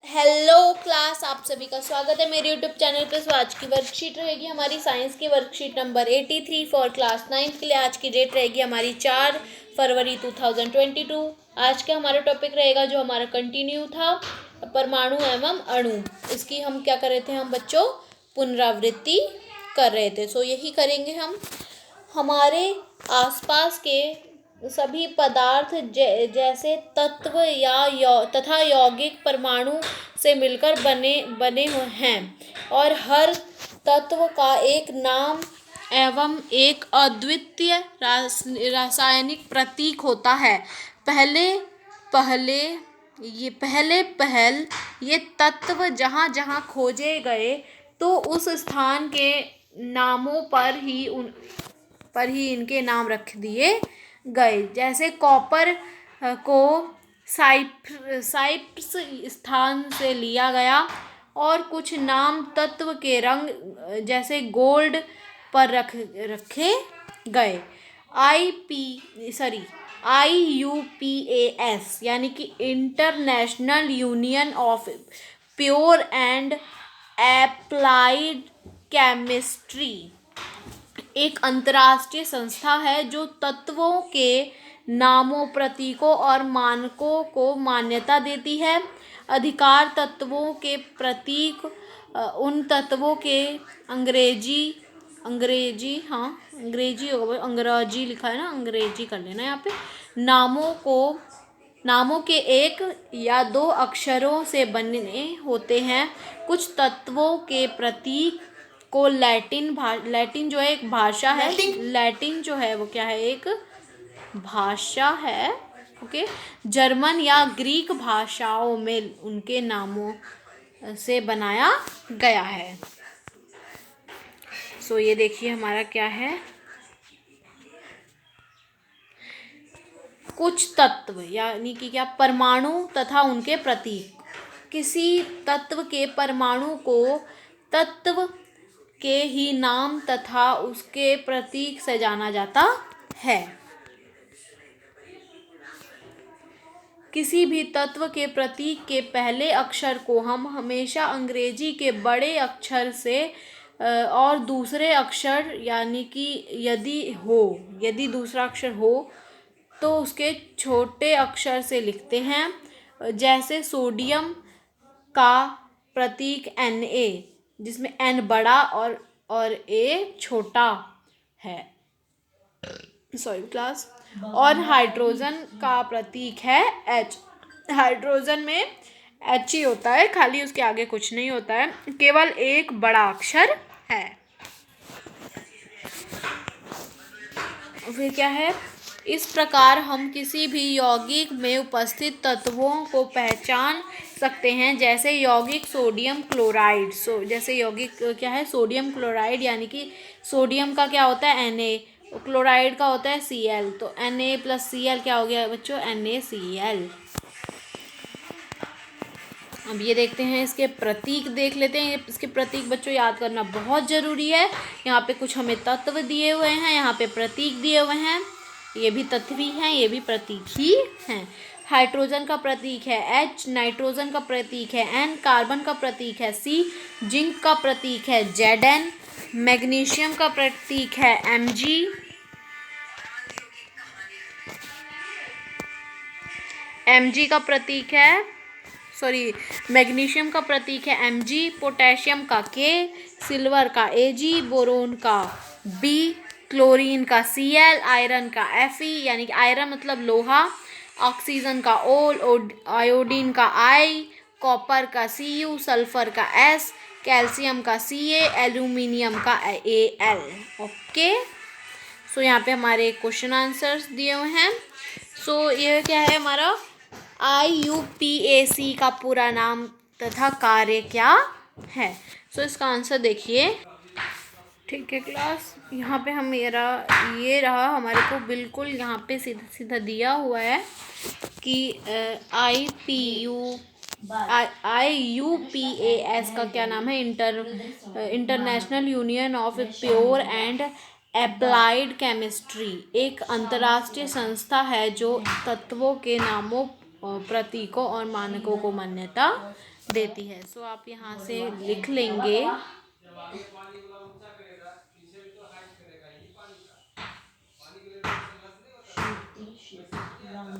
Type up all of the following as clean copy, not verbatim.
Hello class, आप सभी का स्वागत है मेरे यूट्यूब चैनल पर। सो आज की वर्कशीट रहेगी हमारी साइंस की worksheet number 83 for class 9th के लिए। आज की डेट रहेगी हमारी 4 फरवरी 2022। आज का हमारा टॉपिक रहेगा जो हमारा कंटिन्यू था, परमाणु एवं अणु। इसकी हम क्या कर रहे थे, हम बच्चों पुनरावृत्ति कर रहे थे। सो यही करेंगे हम। हमारे आसपास के सभी पदार्थ जैसे तत्व तथा यौगिक परमाणु से मिलकर बने हुए हैं और हर तत्व का एक नाम एवं एक अद्वितीय रासायनिक प्रतीक होता है। पहले ये तत्व जहाँ जहाँ खोजे गए तो उस स्थान के नामों पर ही इनके नाम रख दिए गए। जैसे कॉपर को साइप्रस स्थान से लिया गया और कुछ नाम तत्व के रंग जैसे गोल्ड पर रखे गए। IUPAC यानी कि international union of pure and applied chemistry एक अंतर्राष्ट्रीय संस्था है जो तत्वों के नामों, प्रतीकों और मानकों को मान्यता देती है। अधिकार तत्वों के प्रतीक उन तत्वों के अंग्रेजी होगा, अंग्रेजी लिखा है ना, अंग्रेजी कर लेना यहाँ पे। नामों के एक या दो अक्षरों से बने होते हैं। कुछ तत्वों के प्रतीक को लैटिन जो है एक भाषा है। लैटिन जो है वो क्या है, एक भाषा है। ओके, जर्मन या ग्रीक भाषाओं में उनके नामों से बनाया गया है। सो ये देखिए हमारा क्या है, कुछ तत्व यानी कि क्या, परमाणु तथा उनके प्रतीक। किसी तत्व के परमाणु को तत्व के ही नाम तथा उसके प्रतीक से जाना जाता है। किसी भी तत्व के प्रतीक के पहले अक्षर को हम हमेशा अंग्रेजी के बड़े अक्षर से और दूसरे अक्षर यानी कि यदि दूसरा अक्षर हो तो उसके छोटे अक्षर से लिखते हैं। जैसे सोडियम का प्रतीक Na, जिसमें N बड़ा और A छोटा है। Sorry class. और हाइड्रोजन का प्रतीक है H। हाइड्रोजन में H ही होता है, खाली उसके आगे कुछ नहीं होता है, केवल एक बड़ा अक्षर है। फिर क्या है, इस प्रकार हम किसी भी यौगिक में उपस्थित तत्वों को पहचान सकते हैं। जैसे यौगिक सोडियम क्लोराइड, जैसे यौगिक क्या है, सोडियम क्लोराइड, यानी कि सोडियम का क्या होता है Na, क्लोराइड का होता है Cl, तो Na प्लस Cl क्या हो गया बच्चों, NaCl। अब ये देखते हैं, इसके प्रतीक देख लेते हैं। इसके प्रतीक बच्चों याद करना बहुत ज़रूरी है। यहाँ पे कुछ हमें तत्व दिए हुए हैं, यहाँ पे प्रतीक दिए हुए हैं। ये भी तत्व ही हैं, ये भी प्रतीक ही हैं। हाइड्रोजन का प्रतीक है H, नाइट्रोजन का प्रतीक है N, कार्बन का प्रतीक है C, जिंक का प्रतीक है Zn, मैग्नीशियम का प्रतीक है Mg का प्रतीक है मैग्नीशियम का प्रतीक है Mg, पोटेशियम का K, सिल्वर का Ag, बोरोन का B, क्लोरीन का Cl, आयरन का Fe यानी कि आयरन मतलब लोहा, ऑक्सीजन का O, आयोडीन का I, कॉपर का Cu, सल्फर का S, कैल्शियम का Ca, एल्यूमिनियम का Al। ओके, सो यहाँ पे हमारे क्वेश्चन आंसर्स दिए हुए हैं। सो ये क्या है, हमारा IUPAC का पूरा नाम तथा कार्य क्या है। सो इसका आंसर देखिए। ठीक है क्लास, यहाँ पे हम ये रहा हमारे को बिल्कुल यहाँ पे सीधा सीधा दिया हुआ है कि IUPAC का क्या नाम है, international union of pure and applied chemistry एक अंतर्राष्ट्रीय संस्था है जो तत्वों के नामों, प्रतीकों और मानकों को मान्यता देती है। सो आप यहाँ से लिख लेंगे।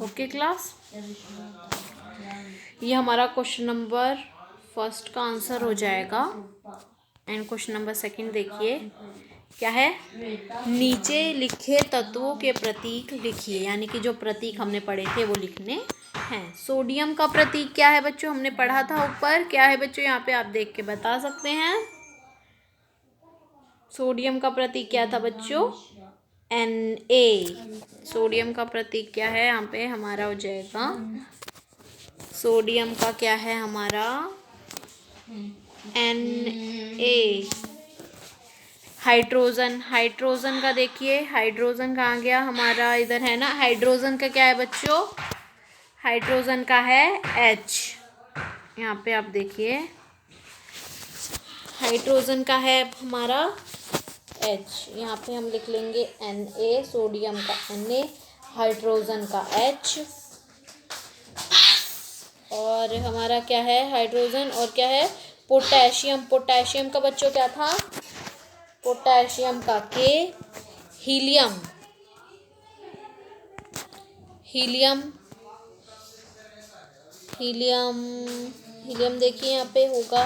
ओके क्लास, ये हमारा क्वेश्चन नंबर फर्स्ट का आंसर हो जाएगा। एंड क्वेश्चन नंबर सेकंड देखिए क्या है, नीचे लिखे तत्वों के प्रतीक लिखिए, यानी कि जो प्रतीक हमने पढ़े थे वो लिखने हैं। सोडियम का प्रतीक क्या है बच्चों, हमने पढ़ा था ऊपर, क्या है बच्चों, यहाँ पे आप देख के बता सकते हैं। सोडियम का प्रतीक क्या था बच्चों, Na। सोडियम का प्रतीक क्या है, यहाँ पे हमारा हो जाएगा, सोडियम का क्या है हमारा Na। हाइड्रोजन, हाइड्रोजन का देखिए, हाइड्रोजन कहाँ गया हमारा, इधर है ना। हाइड्रोजन का क्या है बच्चों, हाइड्रोजन का है H। यहाँ पे आप देखिए, हाइड्रोजन का है हमारा H। यहाँ पे हम लिख लेंगे Na, सोडियम का Na, हाइड्रोजन का H। और हमारा क्या है हाइड्रोजन, और क्या है पोटेशियम, पोटेशियम का बच्चों क्या था, पोटेशियम का K। Helium, helium, helium, helium देखिए यहाँ पे होगा,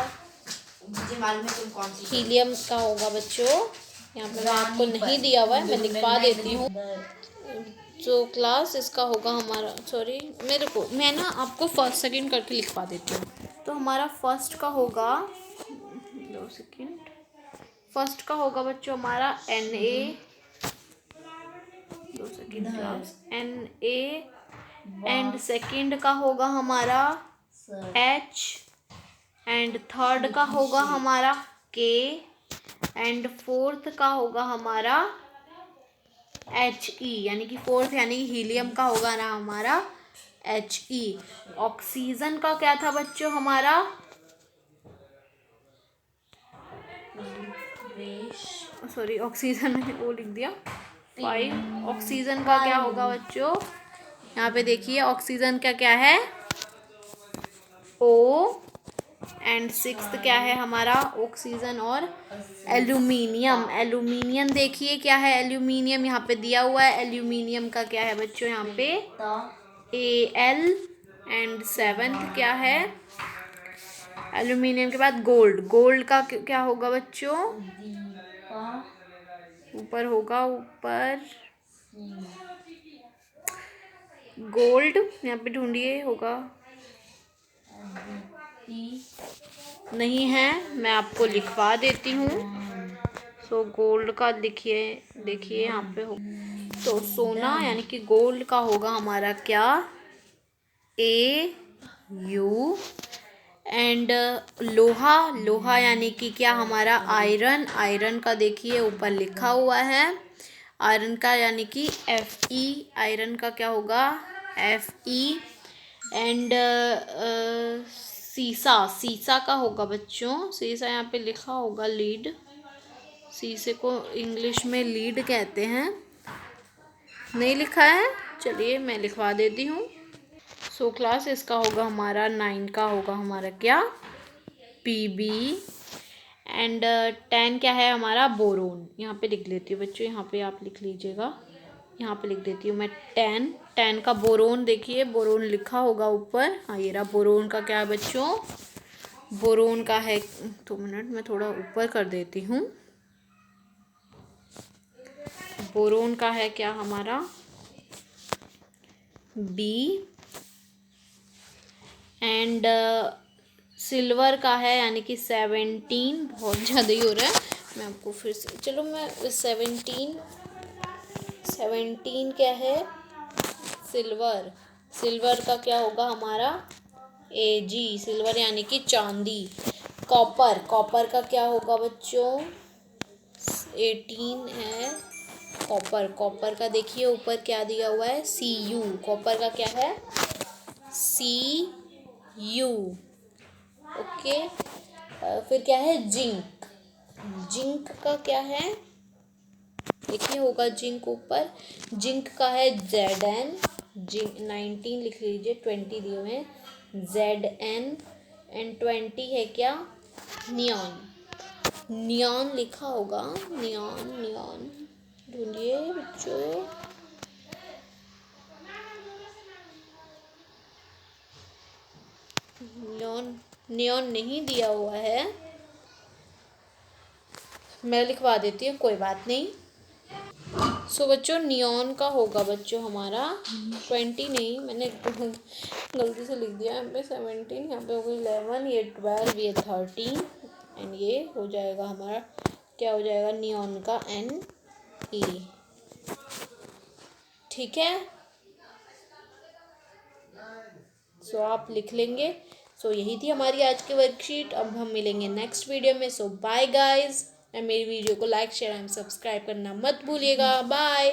हीलियम का होगा बच्चों, यहाँ पे मैं आपको नहीं दिया हुआ है, मैं लिखवा देती हूँ। जो क्लास इसका होगा हमारा, सॉरी मेरे को, मैं ना आपको फर्स्ट सेकंड करके लिखवा देती हूँ। तो हमारा फर्स्ट का होगा, 2 सेकंड, फर्स्ट का होगा बच्चों हमारा Na, 2 second class, Na। And second का होगा हमारा H। एंड थर्ड का होगा हमारा K। एंड फोर्थ का होगा हमारा He, यानी कि फोर्थ यानी कि हीलियम का होगा ना हमारा He। ऑक्सीजन का क्या था बच्चों हमारा, सॉरी ऑक्सीजन मैंने वो लिख दिया 5। ऑक्सीजन का क्या होगा बच्चों, यहाँ पे देखिए ऑक्सीजन का क्या है O। एंड सिक्स्थ क्या है हमारा ऑक्सीजन और एल्यूमिनियम, एल्यूमिनियम देखिए क्या है, एल्यूमिनियम यहाँ पे दिया हुआ है, एल्यूमिनियम का क्या है बच्चों यहाँ पे Al। एंड सेवेंथ क्या है, एल्यूमिनियम के बाद गोल्ड, गोल्ड का क्या होगा बच्चों, ऊपर होगा, ऊपर गोल्ड, यहाँ पे ढूंढिए होगा, नहीं है, मैं आपको लिखवा देती हूँ। सो गोल्ड का लिखिए, देखिए यहाँ पे हो, तो सोना यानी कि गोल्ड का होगा हमारा क्या Au। एंड लोहा, लोहा यानी कि क्या हमारा आयरन, आयरन का देखिए ऊपर लिखा हुआ है, आयरन का यानी कि Fe, आयरन का क्या होगा Fe। एंड सीसा, सीसा का होगा बच्चों, सीसा यहाँ पे लिखा होगा लीड, सीसे को इंग्लिश में लीड कहते हैं, नहीं लिखा है, चलिए मैं लिखवा देती हूँ। सो क्लास इसका होगा हमारा 9 का होगा हमारा क्या Pb। एंड 10 क्या है हमारा बोरोन, यहाँ पे लिख लेती हूँ बच्चों, यहाँ पे आप लिख लीजिएगा, यहाँ पे लिख देती हूँ मैं 10 का बोरोन, देखिए बोरोन लिखा होगा ऊपर, हाँ ये रहा बोरोन का क्या है बच्चों, बोरोन का है, 2 मिनट मैं थोड़ा ऊपर कर देती हूँ, बोरोन का है क्या हमारा B। एंड सिल्वर का है यानी कि 17, बहुत ज़्यादा ही हो रहा है, मैं आपको फिर से, चलो मैं 17 क्या है सिल्वर, सिल्वर का क्या होगा हमारा Ag, सिल्वर यानी कि चांदी। कॉपर, कॉपर का क्या होगा बच्चों 18 है कॉपर, कॉपर का देखिए ऊपर क्या दिया हुआ है Cu, कॉपर का क्या है Cu। ओके, फिर क्या है जिंक, जिंक का क्या है देखिए होगा जिंक ऊपर, जिंक का है Zn। 19 लिख लीजिए, 20 दिए हुए हैं, ZN, एंड 20 है क्या, नियॉन। नियॉन लिखा होगा, नियॉन नियॉन, ढूंढिए बच्चों। नियॉन, नियॉन नहीं दिया हुआ है, मैं लिखवा देती हूँ, कोई बात नहीं। सो बच्चों नियॉन का होगा बच्चों हमारा 20 नहीं, मैंने गलती से लिख दिया यहाँ पे 17, यहाँ पे होगा 11, ये 12, ये 13, एंड ये हो जाएगा हमारा, क्या हो जाएगा, नियॉन का NE। ठीक है, सो आप लिख लेंगे। सो यही थी हमारी आज की वर्कशीट। अब हम मिलेंगे नेक्स्ट वीडियो में। सो बाय गाइज, एंड मेरी वीडियो को लाइक शेयर एंड सब्सक्राइब करना मत भूलिएगा। बाय।